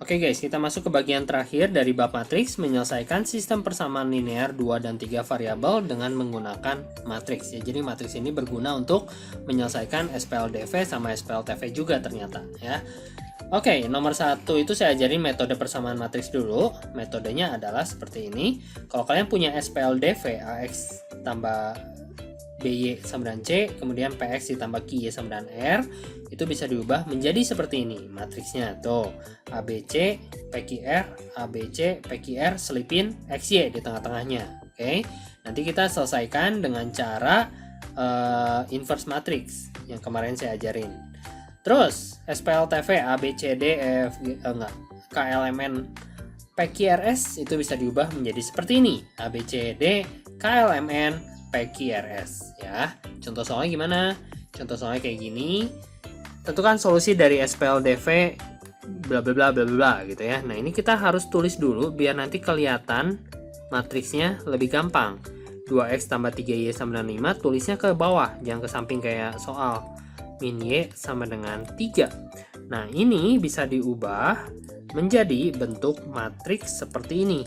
Oke guys, kita masuk ke bagian terakhir dari bab matriks, menyelesaikan sistem persamaan linear 2 dan 3 variabel dengan menggunakan matriks. Ya, jadi matriks ini berguna untuk menyelesaikan SPLDV sama SPLTV juga ternyata ya. Oke, nomor 1 itu saya ajarin metode persamaan matriks dulu. Metodenya adalah seperti ini. Kalau kalian punya SPLDV AX tambah BY sama dengan C, kemudian PX ditambah QY sama dengan R, itu bisa diubah menjadi seperti ini matriksnya. Tuh, ABC, PQR, ABC, PQR, selipin XY di tengah-tengahnya. Oke, nanti kita selesaikan dengan cara inverse matrix yang kemarin saya ajarin. Terus, SPLTV, ABCD, KLMN, PQRS itu bisa diubah menjadi seperti ini. ABCD, KLMN, PQRS ya. Contoh soalnya gimana? Contoh soalnya kayak gini. Tentukan solusi dari SPLDV bla bla bla bla bla gitu ya. Nah, ini kita harus tulis dulu biar nanti kelihatan matriksnya lebih gampang. 2x tambah 3y sama dengan 5, tulisnya ke bawah, jangan ke samping kayak soal. Min y sama dengan 3. Nah, ini bisa diubah menjadi bentuk matriks seperti ini.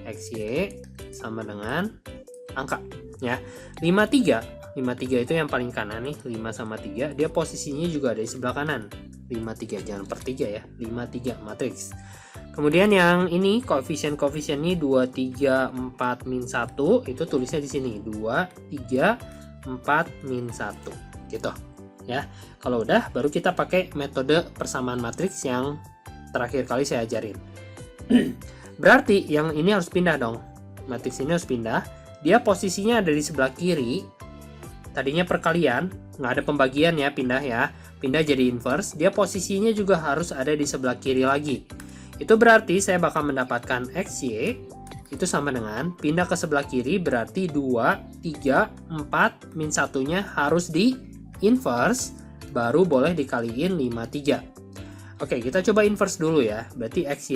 XY sama dengan angka ya. 53 itu yang paling kanan nih, 5 sama 3, dia posisinya juga ada di sebelah kanan. 53 jangan per 3 ya, 53 matriks. Kemudian yang ini koefisien-koefisiennya 2 3 4 min 1 itu tulisnya di sini 2 3 4 min 1 gitu ya. Kalau udah baru kita pakai metode persamaan matriks yang terakhir kali saya ajarin. Berarti yang ini harus pindah dong. Matriks ini harus pindah. Dia posisinya ada di sebelah kiri. Tadinya perkalian, nggak ada pembagian ya, pindah ya. Pindah jadi inverse. Dia posisinya juga harus ada di sebelah kiri lagi. Itu berarti saya bakal mendapatkan XY itu sama dengan pindah ke sebelah kiri, berarti 2, 3, 4, min 1-nya harus di inverse, baru boleh dikaliin 5, 3. Oke, kita coba inverse dulu ya. Berarti XY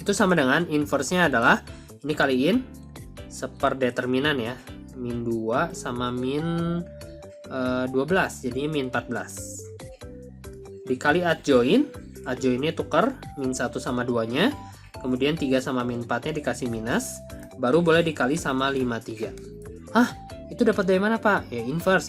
itu sama dengan inverse-nya adalah ini kaliin seperdeterminan ya, min 2 sama min 12, jadi min 14 dikali adjoin-nya tuker min 1 sama 2 nya, kemudian 3 sama min 4 nya dikasih minus, baru boleh dikali sama 5, 3. Hah? Itu dapat dari mana Pak? Ya inverse.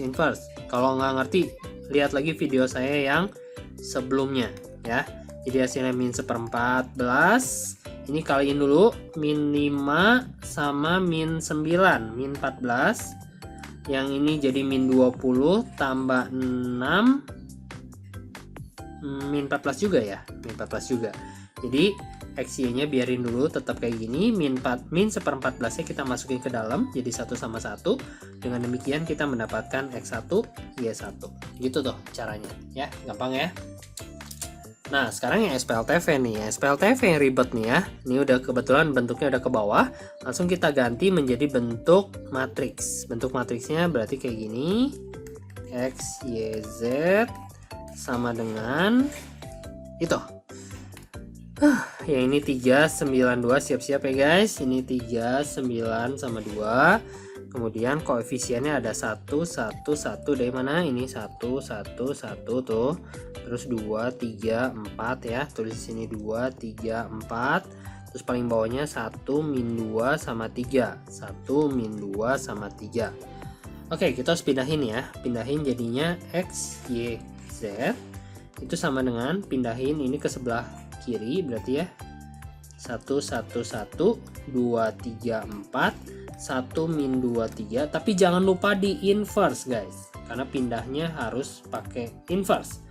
Kalau nggak ngerti, lihat lagi video saya yang sebelumnya ya. Jadi hasilnya min 1/14. Ini kaliin dulu, min 5 sama min 9, min 14. Yang ini jadi min 20 tambah 6, min 14 juga ya, min 14 juga. Jadi XY-nya biarin dulu tetap kayak gini, min 1/14-nya kita masukin ke dalam, jadi 1 sama 1. Dengan demikian kita mendapatkan X1, Y1. Gitu tuh caranya ya, gampang ya. Nah, sekarang yang SPLTV nih. SPLTV yang ribet nih ya. Ini udah kebetulan bentuknya udah ke bawah. Langsung kita ganti menjadi bentuk matriks. Bentuk matriksnya berarti kayak gini. X, Y, Z sama dengan itu. Yang ini 3, 9, 2. Siap-siap ya guys. Ini 3, 9 sama 2. Kemudian koefisiennya ada 1, 1, 1 dari mana? Ini 1, 1, 1 tuh. Terus 2, 3, 4 ya. Tulis di sini 2, 3, 4. Terus paling bawahnya 1, min 2 sama 3. 1, min 2 sama 3. Oke, kita harus pindahin ya. Pindahin jadinya X, Y, Z. Itu sama dengan pindahin ini ke sebelah kiri berarti ya. 1, 1, 1, 2, 3, 4. 1 min 2, 3, tapi jangan lupa di inverse guys, karena pindahnya harus pakai inverse.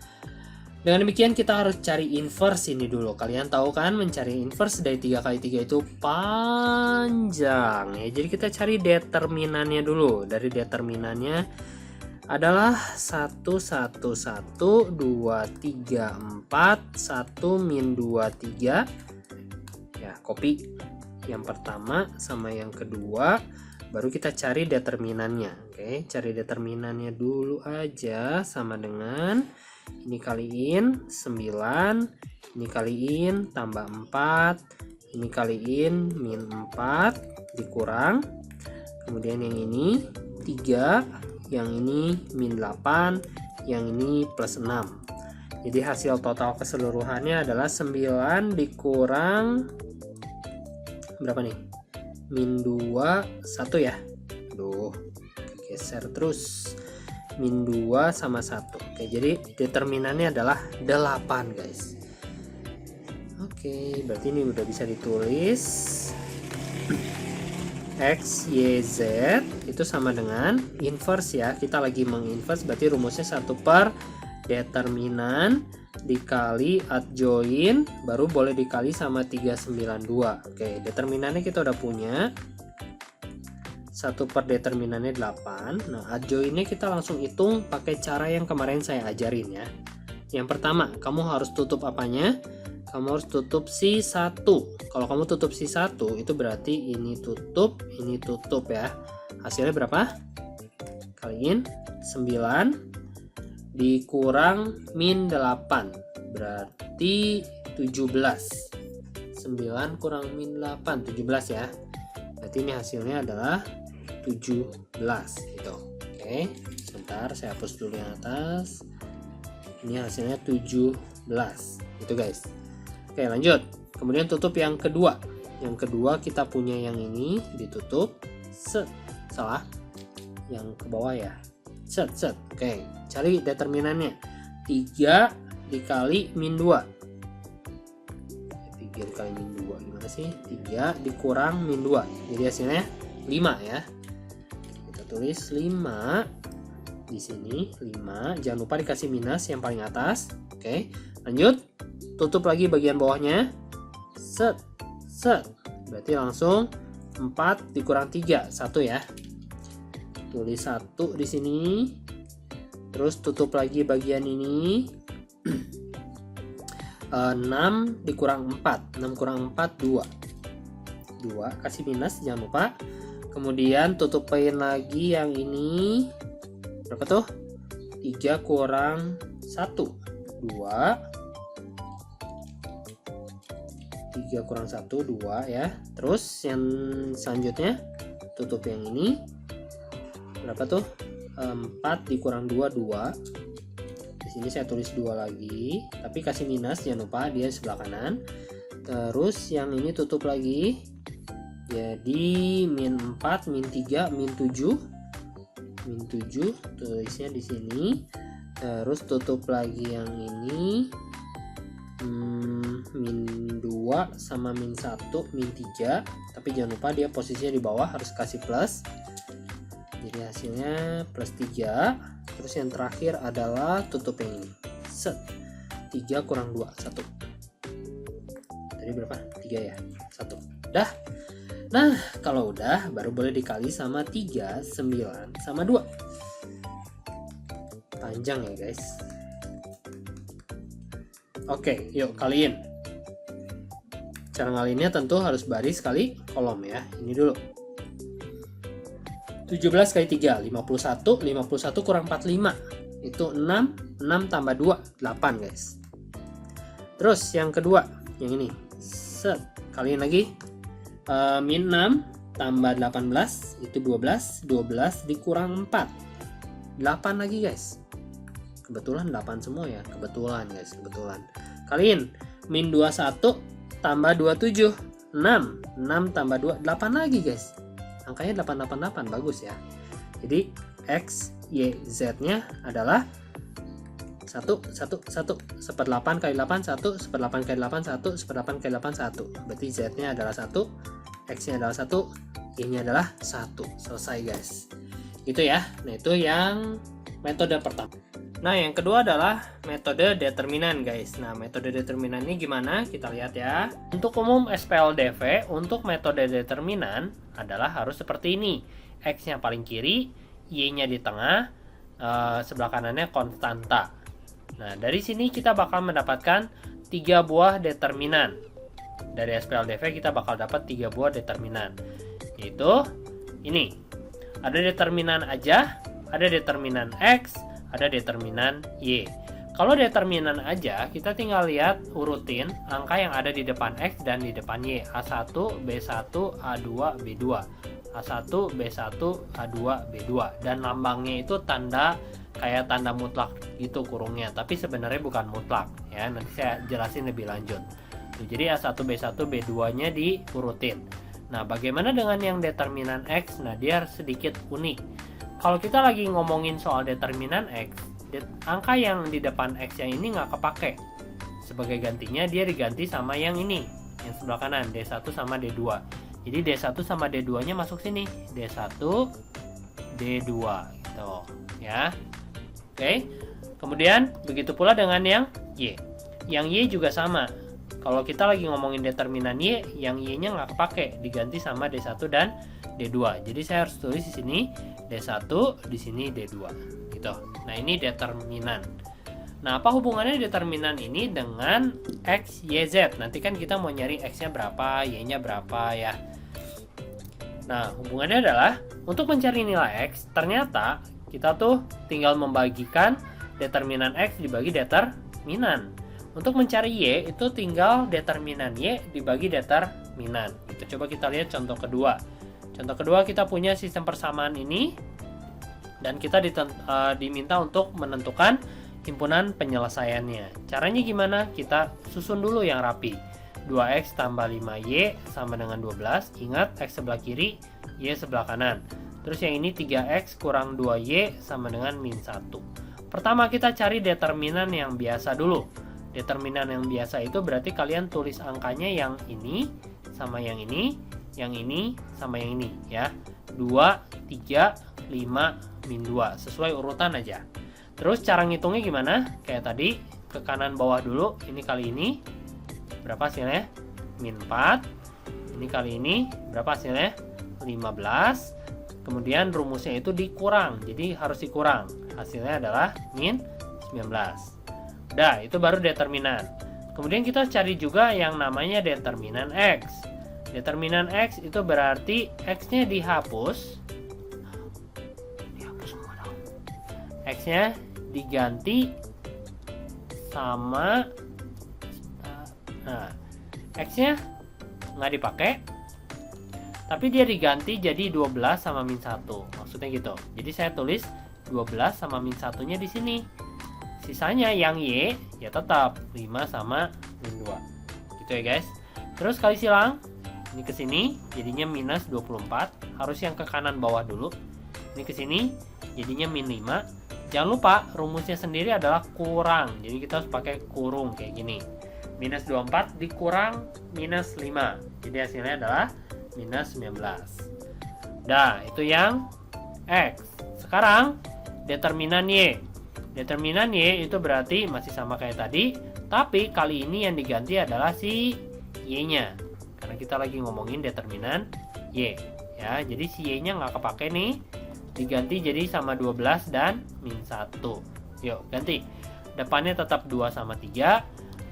Dengan demikian kita harus cari inverse ini dulu. Kalian tahu kan mencari inverse dari 3 kali 3 itu panjang ya. Jadi kita cari determinannya dulu. Dari determinannya adalah 1, 1, 1, 2, 3, 4, 1 min 2, 3 ya, copy yang pertama sama yang kedua, baru kita cari determinannya. Oke, cari determinannya dulu aja, sama dengan ini kaliin 9, ini kaliin tambah 4, ini kaliin min 4 dikurang, kemudian yang ini 3, yang ini min 8, yang ini plus 6. Jadi hasil total keseluruhannya adalah 9 dikurang berapa nih? Min 2, 1 ya. Aduh, geser terus. Min 2 sama 1. Oke, jadi determinannya adalah 8 guys. Oke, berarti ini udah bisa ditulis. X, Y, Z itu sama dengan inverse ya. Kita lagi menginverse, berarti rumusnya 1 per determinan dikali adjoin, baru boleh dikali sama 392. Oke, determinannya kita udah punya. 1 per determinannya 8. Nah, adjoinnya kita langsung hitung pakai cara yang kemarin saya ajarin ya. Yang pertama, kamu harus tutup apanya? Kamu harus tutup si 1. Kalau kamu tutup si 1, itu berarti ini tutup ya. Hasilnya berapa? Kaliin 9 dikurang min 8 berarti 17. 9 kurang min 8, 17 ya. Berarti ini hasilnya adalah 17 gitu. Oke, sebentar saya hapus dulu yang atas. Ini hasilnya 17 itu guys. Oke, lanjut. Kemudian tutup yang kedua. Yang kedua kita punya yang ini ditutup. Salah. Yang ke bawah ya. Oke, cari determinannya. 3 dikali min 2. 3 dikali min 2 gimana sih? 3 dikurang min 2. Jadi hasilnya 5 ya. Kita tulis 5 di sini, 5. Jangan lupa dikasih minus yang paling atas. Oke, lanjut. Tutup lagi bagian bawahnya. Berarti langsung 4 dikurang 3, 1 ya. Tulis 1 di sini. Terus tutup lagi bagian ini. 6 dikurang 4. 6 kurang 4, 2. 2, kasih minus jangan lupa. Kemudian tutupin lagi yang ini. Berapa tuh? 3 kurang 1, 2. 3 kurang 1, 2 ya. Terus yang selanjutnya tutup yang ini. Berapa tuh? 4 dikurang 2, 2. Di sini saya tulis 2 lagi, tapi kasih minus jangan lupa, dia sebelah kanan. Terus yang ini tutup lagi. Jadi min 4, min 3, min 7. Min 7 tulisnya di sini. Terus tutup lagi yang ini. Min 2 sama min 1, min 3. Tapi jangan lupa dia posisinya di bawah, harus kasih plus. Jadi hasilnya plus 3. Terus yang terakhir adalah tutup yang ini. 3 kurang 2, 1. Tadi berapa? 3 ya? 1. Udah. Nah, kalau udah baru boleh dikali sama 3, 9 sama 2. Panjang ya guys. Oke, yuk kaliin. Cara ngalinnya tentu harus baris kali kolom ya. Ini dulu. 17 kali 3, 51. 51 kurang 45. Itu 6. 6 tambah 2, 8 guys. Terus yang kedua, yang ini. Kaliin lagi. Min 6 tambah 18, itu 12. 12 dikurang 4. 8 lagi guys. Kebetulan 8 semua ya. Kebetulan guys, kebetulan. Kaliin. Min 21 tambah 27. 6. 6 tambah 2, 8 lagi guys. Angkanya 888, bagus ya. Jadi X, Y, Z-nya adalah 1, 1, 1. 1/8 kali 8, 1. 1/8 kali 8, 1. 1/8 kali 8, 1. Berarti Z-nya adalah 1. X-nya adalah 1. Y-nya adalah 1. Selesai guys. Itu ya. Nah itu yang metode pertama. Nah yang kedua adalah metode determinan guys. Nah metode determinan ini gimana? Kita lihat ya. Untuk umum SPLDV, untuk metode determinan adalah harus seperti ini. X-nya paling kiri, Y-nya di tengah, sebelah kanannya konstanta. Nah dari sini kita bakal mendapatkan 3 buah determinan. Dari SPLDV kita bakal dapat 3 buah determinan. Yaitu ini. Ada determinan aja, ada determinan X, ada determinan Y. Kalau determinan aja, kita tinggal lihat urutin angka yang ada di depan X dan di depan Y. A1, B1, A2, B2. A1, B1, A2, B2. Dan lambangnya itu tanda kayak tanda mutlak gitu kurungnya, tapi sebenarnya bukan mutlak ya. Nanti saya jelasin lebih lanjut. Jadi A1, B1, B2-nya diurutin. Nah, bagaimana dengan yang determinan X? Nah, dia sedikit unik. Kalau kita lagi ngomongin soal determinan X, angka yang di depan X yang ini nggak kepake. Sebagai gantinya dia diganti sama yang ini, yang sebelah kanan, D1 sama D2. Jadi D1 sama D2-nya masuk sini, D1, D2 gitu ya. Oke. Kemudian begitu pula dengan yang Y. Yang Y juga sama. Kalau kita lagi ngomongin determinan Y, yang Y-nya nggak kepake, diganti sama D1 dan D2. Jadi saya harus tulis di sini D1, di sini D2 gitu. Nah, ini determinan. Nah, apa hubungannya determinan ini dengan X, Y, Z? Nanti kan kita mau nyari X-nya berapa, Y-nya berapa ya. Nah, hubungannya adalah untuk mencari nilai X, ternyata kita tuh tinggal membagikan determinan X dibagi determinan. Untuk mencari Y, itu tinggal determinan Y dibagi determinan. Itu coba kita lihat contoh kedua. Contoh kedua, kita punya sistem persamaan ini, dan kita diminta untuk menentukan himpunan penyelesaiannya. Caranya gimana? Kita susun dulu yang rapi. 2X tambah 5Y sama dengan 12. Ingat, X sebelah kiri, Y sebelah kanan. Terus yang ini 3X kurang 2Y sama dengan min 1. Pertama kita cari determinan yang biasa dulu. Determinan yang biasa itu berarti kalian tulis angkanya yang ini sama yang ini sama yang ini ya. 2, 3, 5, min 2. Sesuai urutan aja. Terus cara ngitungnya gimana? Kayak tadi, ke kanan bawah dulu. Ini kali ini berapa hasilnya? Min 4. Ini kali ini berapa hasilnya? 15. Kemudian rumusnya itu dikurang. Jadi harus dikurang. Hasilnya adalah min 19. Udah, itu baru determinan. Kemudian kita cari juga yang namanya determinan X. Determinan X itu berarti X-nya dihapus. Dihapus semua dong. X-nya diganti sama X-nya nggak dipakai, tapi dia diganti jadi 12 sama min 1. Maksudnya gitu. Jadi saya tulis 12 sama min 1-nya di sini. Sisanya yang Y ya tetap 5 sama min 2. Gitu ya guys. Terus kali silang, ini ke sini jadinya minus 24. Harus yang ke kanan bawah dulu. Ini ke sini jadinya min 5. Jangan lupa rumusnya sendiri adalah kurang. Jadi kita harus pakai kurung kayak gini. Minus 24 dikurang minus 5. Jadi hasilnya adalah minus 19. Nah, itu yang X. Sekarang determinan Y. Determinan Y itu berarti masih sama kayak tadi, tapi kali ini yang diganti adalah si Y-nya. Karena kita lagi ngomongin determinan Y. Ya, jadi si Y-nya nggak kepake nih. Diganti jadi sama 12 dan min 1. Yuk, ganti. Depannya tetap 2 sama 3.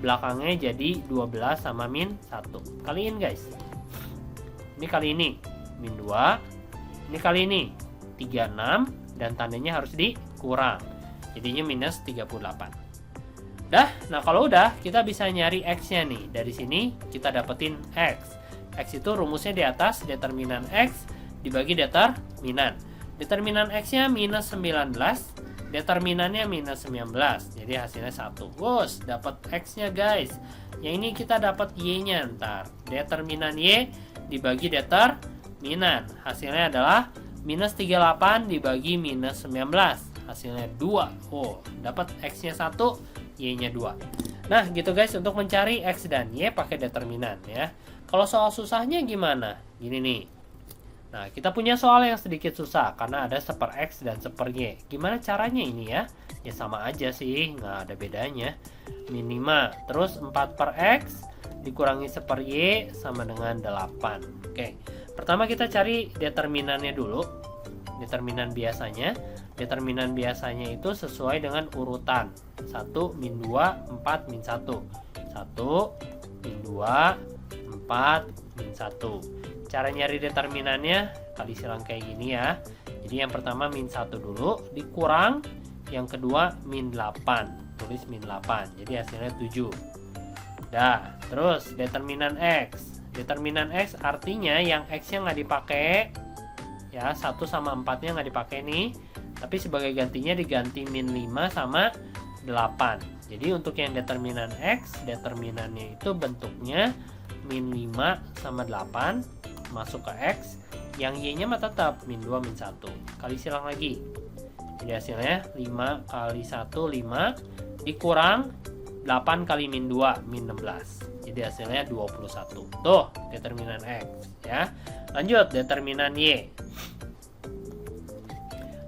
Belakangnya jadi 12 sama min 1. Kaliin guys. Ini kali ini min 2. Ini kali ini 36. Dan tandanya harus dikurang. Jadinya minus 38. Nah kalau udah, kita bisa nyari X-nya nih. Dari sini kita dapetin X. X itu rumusnya di atas, determinan X dibagi determinan. Determinan X-nya minus 19, determinannya minus 19. Jadi hasilnya 1. Bos, dapat X-nya guys. Yang ini kita dapat Y-nya ntar. Determinan Y dibagi determinan. Hasilnya adalah minus 38 dibagi minus 19. Hasilnya 2. Oh, dapat X-nya 1, Y-nya 2. Nah, gitu guys untuk mencari X dan Y pakai determinan ya. Kalau soal susahnya gimana? Gini nih. Nah, kita punya soal yang sedikit susah karena ada seper X dan seper Y. Gimana caranya ini ya? Ya sama aja sih, nggak ada bedanya. Min 5, terus 4 per X dikurangi seper Y sama dengan 8. Oke, pertama kita cari determinannya dulu. Determinan biasanya. Determinan biasanya itu sesuai dengan urutan 1, min 2, 4, min 1. 1, min 2, 4, min 1. Cara nyari determinannya kali silang kayak gini ya. Jadi yang pertama min 1 dulu dikurang, yang kedua min 8. Tulis min 8. Jadi hasilnya 7. Dah, terus determinan X. Determinan X artinya yang X-nya nggak dipakai, ya. 1 sama 4-nya nggak dipakai nih, tapi sebagai gantinya diganti min 5 sama 8. Jadi untuk yang determinan X, determinannya itu bentuknya min 5 sama 8 masuk ke X, yang Y-nya mah tetap min 2 min 1. Kali silang lagi. Jadi hasilnya 5 kali 1 5 dikurang 8 kali min 2 min 16. Jadi hasilnya 21. Tuh, determinan X ya. Lanjut, determinan Y.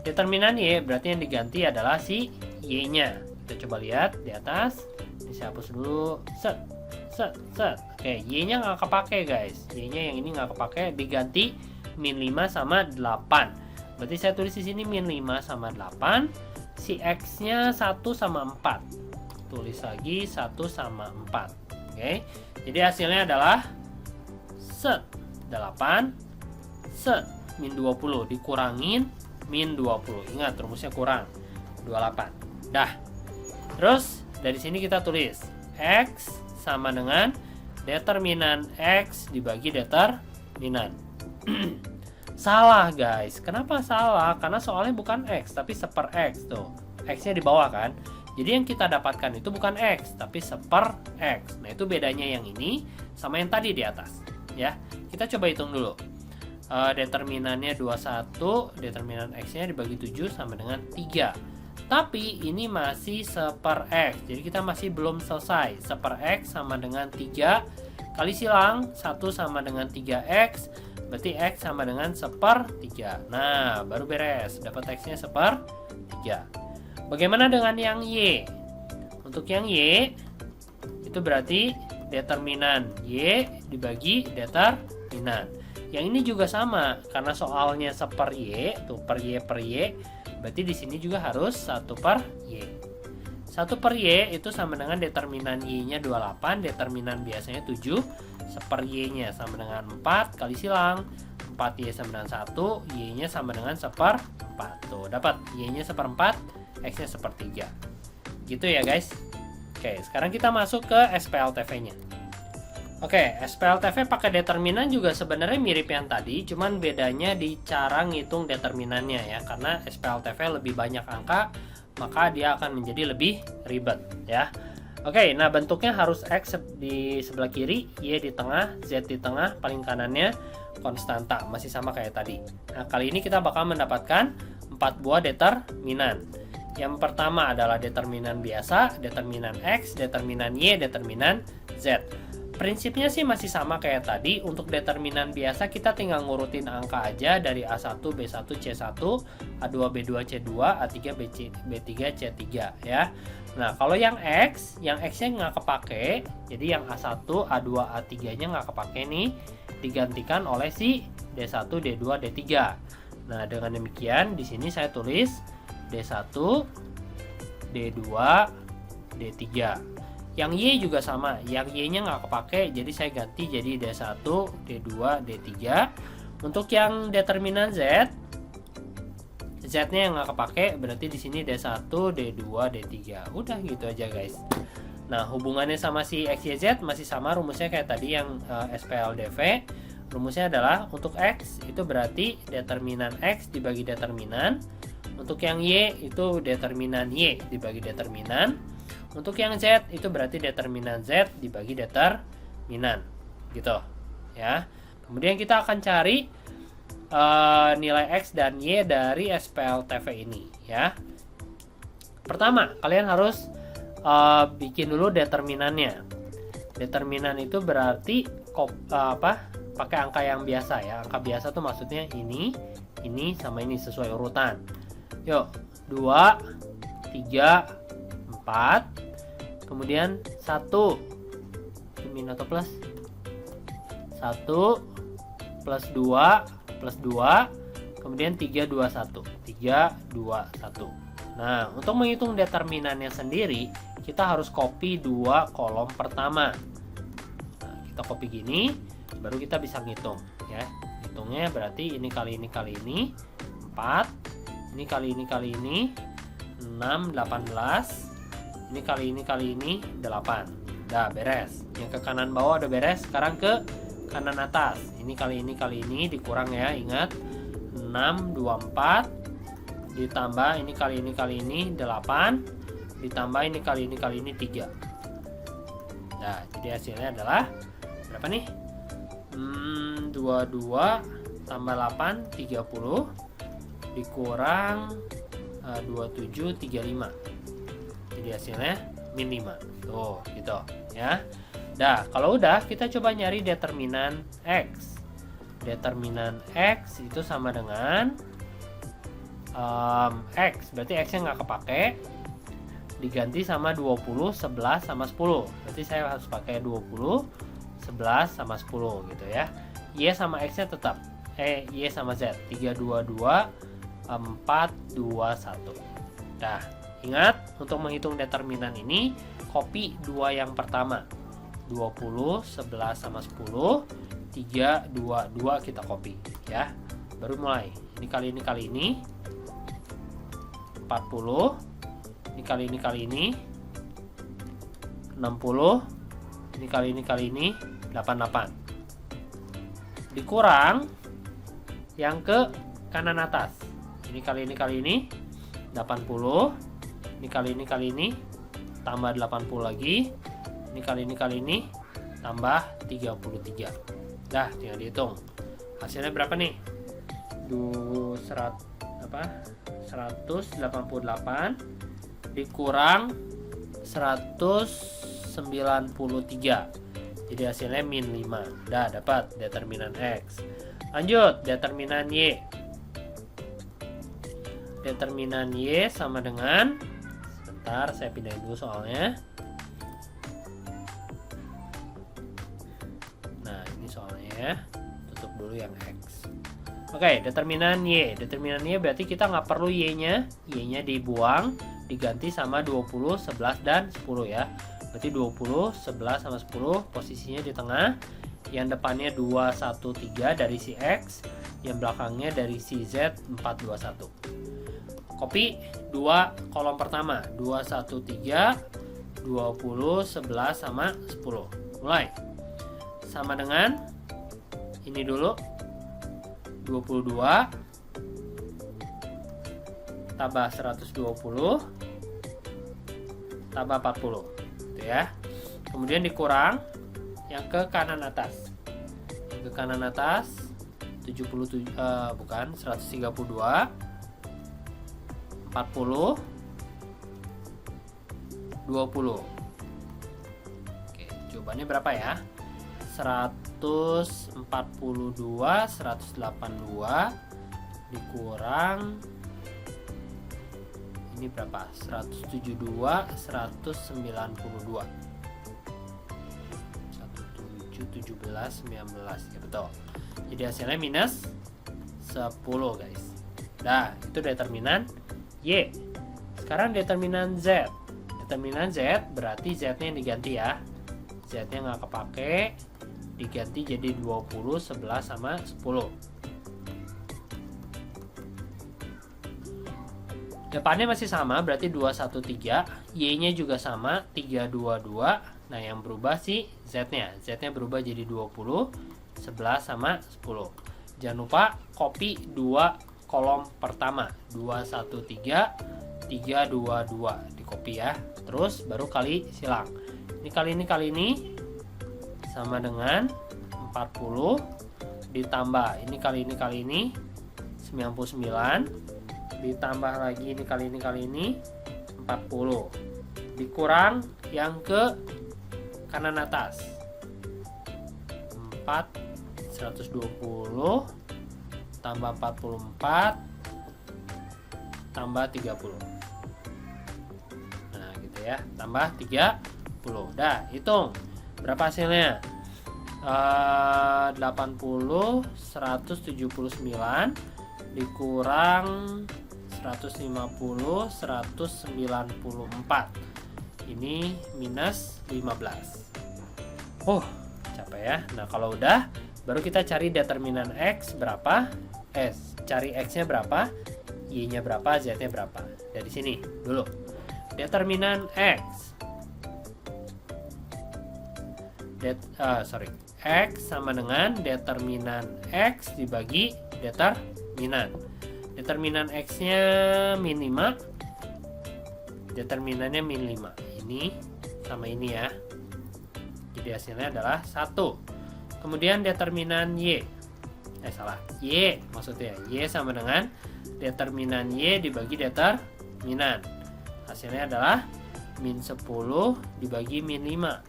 Determinan Y berarti yang diganti adalah si Y-nya. Kita coba lihat di atas. Ini saya hapus dulu. Set. Oke, Y-nya nggak kepake guys. Y-nya yang ini nggak kepake, diganti min 5 sama 8. Berarti saya tulis di sini min 5 sama 8. Si X-nya 1 sama 4. Tulis lagi 1 sama 4. Oke. Jadi hasilnya adalah set 8 set min 20 dikurangin min 20. Ingat rumusnya kurang 28. Dah. Terus dari sini kita tulis X sama dengan determinan X dibagi determinan. Salah guys. Kenapa salah? Karena soalnya bukan X tapi seper X tuh. X-nya di bawah kan. Jadi yang kita dapatkan itu bukan X tapi seper X. Nah itu bedanya yang ini sama yang tadi di atas ya. Kita coba hitung dulu. Determinannya 21, determinan X-nya dibagi 7 sama dengan 3. Tapi ini masih seper X. Jadi kita masih belum selesai. Seper X sama dengan 3 kali silang 1 sama dengan 3X. Berarti X sama dengan seper 3. Nah baru beres. Dapat X-nya seper 3. Bagaimana dengan yang Y? Untuk yang Y itu berarti determinan Y dibagi determinan. Yang ini juga sama karena soalnya seper Y, tuh per Y per Y, berarti di sini juga harus 1 per Y. 1 per Y itu sama dengan determinan Y-nya 28, determinan biasanya 7, seper Y-nya sama dengan 4 kali silang. 4Y sama dengan 1, Y-nya sama dengan seper 4. Tuh, dapat Y-nya seper 4, X-nya sepertiga. Gitu ya guys. Oke, sekarang kita masuk ke SPLTV-nya. Oke, SPLTV pakai determinan juga sebenarnya mirip yang tadi, cuman bedanya di cara ngitung determinannya ya. Karena SPLTV lebih banyak angka, maka dia akan menjadi lebih ribet ya. Oke, nah bentuknya harus X di sebelah kiri, Y di tengah, Z di tengah, paling kanannya konstanta, masih sama kayak tadi. Nah, kali ini kita bakal mendapatkan 4 buah determinan. Yang pertama adalah determinan biasa, determinan X, determinan Y, determinan Z. Prinsipnya sih masih sama kayak tadi. Untuk determinan biasa kita tinggal ngurutin angka aja dari A1, B1, C1, A2, B2, C2, A3, B3, C3 ya. Nah kalau yang X-nya nggak kepake, jadi yang A1, A2, A3-nya nggak kepake nih, digantikan oleh si D1, D2, D3. Nah dengan demikian di sini saya tulis D1, D2, D3. Yang Y juga sama, yang Y-nya nggak kepake, jadi saya ganti jadi D1, D2, D3. Untuk yang determinan Z, Z-nya yang nggak kepake, berarti di sini D1, D2, D3. Udah gitu aja guys. Nah hubungannya sama si X, Y, Z masih sama, rumusnya kayak tadi yang SPLDV. Rumusnya adalah untuk X itu berarti determinan X dibagi determinan. Untuk yang Y itu determinan Y dibagi determinan. Untuk yang Z itu berarti determinan Z dibagi determinan. Gitu ya. Kemudian kita akan cari nilai X dan Y dari SPLTV ini ya. Pertama, kalian harus bikin dulu determinannya. Determinan itu berarti pakai angka yang biasa ya. Angka biasa tuh maksudnya ini sama ini sesuai urutan. Yuk, 2, 3, 4, kemudian 1, min atau plus? 1, plus 2, plus 2, kemudian 3, 2, 1. 3, 2, 1. Nah, untuk menghitung determinannya sendiri, kita harus copy 2 kolom pertama. Nah, kita copy gini, baru kita bisa ngitung ya. Hitungnya berarti ini kali ini kali ini 4, ini kali ini 6, 18, ini kali ini 8. Udah beres. Yang ke kanan bawah udah beres. Sekarang ke kanan atas. Ini kali ini dikurang ya, ingat. 6 624 ditambah ini kali ini 8 ditambah ini kali ini 3. Nah, jadi hasilnya adalah berapa nih? 22 tambah 8 30 dikurang 27 35. Jadi hasilnya min 5. Tuh, gitu ya. Nah, kalau udah kita coba nyari determinan X. Determinan X itu sama dengan X, berarti X-nya nggak kepake, diganti sama 20, 11, sama 10. Berarti saya harus pakai 20, 11, sama 10 gitu ya. Y sama X-nya tetap, Y sama Z, 3, 2, 2, 4, 2, 1. Nah, ingat untuk menghitung determinan ini, copy 2 yang pertama. 20, 11, sama 10, 3, 2, 2 kita copy ya. Baru mulai. Ini kali ini 40, ini kali ini 60, ini kali ini 88. Dikurang yang ke kanan atas. Ini kali ini 80, ini kali ini tambah 80 lagi. Ini kali ini tambah 33. Dah, tinggal dihitung. Hasilnya berapa nih? 188 dikurang 193. Jadi hasilnya min 5. Dah dapat determinan X. Lanjut, determinan Y. Determinan Y sama dengan, sebentar saya pindahin dulu soalnya. Nah, ini soalnya ya. Tutup dulu yang X. Oke, determinan Y. Determinan Y berarti kita nggak perlu Y-nya. Y-nya dibuang, diganti sama 20, 11, dan 10 ya. Berarti 20, 11, sama 10 posisinya di tengah. Yang depannya 2, 1, 3 dari si X. Yang belakangnya dari si Z 4, 2, 1. Copy 2 kolom pertama. 2, 1, 3, 20, 11, sama 10. Mulai. Sama dengan ini dulu. 22 tambah 120 tambah 40 gitu ya. Kemudian dikurang yang ke kanan atas. Ke kanan atas 132 40 20. Oke, jawabannya berapa ya? 142 182 dikurang ini berapa? 172 192. 17 19 ya, betul. Jadi hasilnya minus 10 guys. Nah, itu determinan Y. Sekarang determinan Z. Determinan Z berarti Z-nya yang diganti ya. Z-nya nggak kepake, diganti jadi 20, 11, sama 10. Depannya masih sama, berarti 213. Y-nya juga sama, 322. Nah, yang berubah sih Z-nya. Z-nya berubah jadi 20, 11, sama 10. Jangan lupa copy 2 kolom pertama. 213, 322. Di copy ya. Terus baru kali silang. Ini kali ini sama dengan 40 ditambah ini kali ini 99 ditambah lagi ini kali ini 40 dikurang yang ke kanan atas 120 tambah 44 tambah 30. Nah gitu ya, tambah 30. Dah, hitung berapa hasilnya? 80 179 dikurang 150 194. Ini minus 15. Capek ya. Nah, kalau udah baru kita cari determinan X berapa, cari X-nya berapa, Y-nya berapa, Z-nya berapa. Dari sini dulu. Determinan X. X sama dengan determinan X dibagi determinan. Determinan X-nya min 5, determinannya min 5. Ini sama ini ya. Jadi hasilnya adalah 1. Kemudian determinan Y. Y maksudnya. Y sama dengan determinan Y dibagi determinan. Hasilnya adalah min 10 dibagi min 5.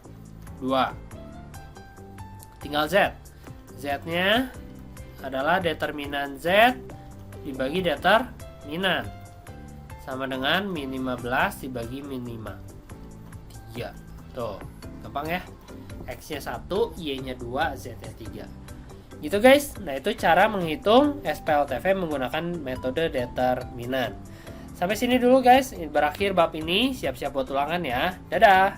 2. Tinggal Z. Z-nya adalah determinan Z dibagi determinan. Sama dengan min 15 dibagi min 5. 3. Tuh, gampang ya. X-nya 1, Y-nya 2, Z-nya 3. Gitu guys. Nah, itu cara menghitung SPLTV menggunakan metode determinan. Sampai sini dulu guys. Berakhir bab ini. Siap-siap buat ulangan ya. Dadah.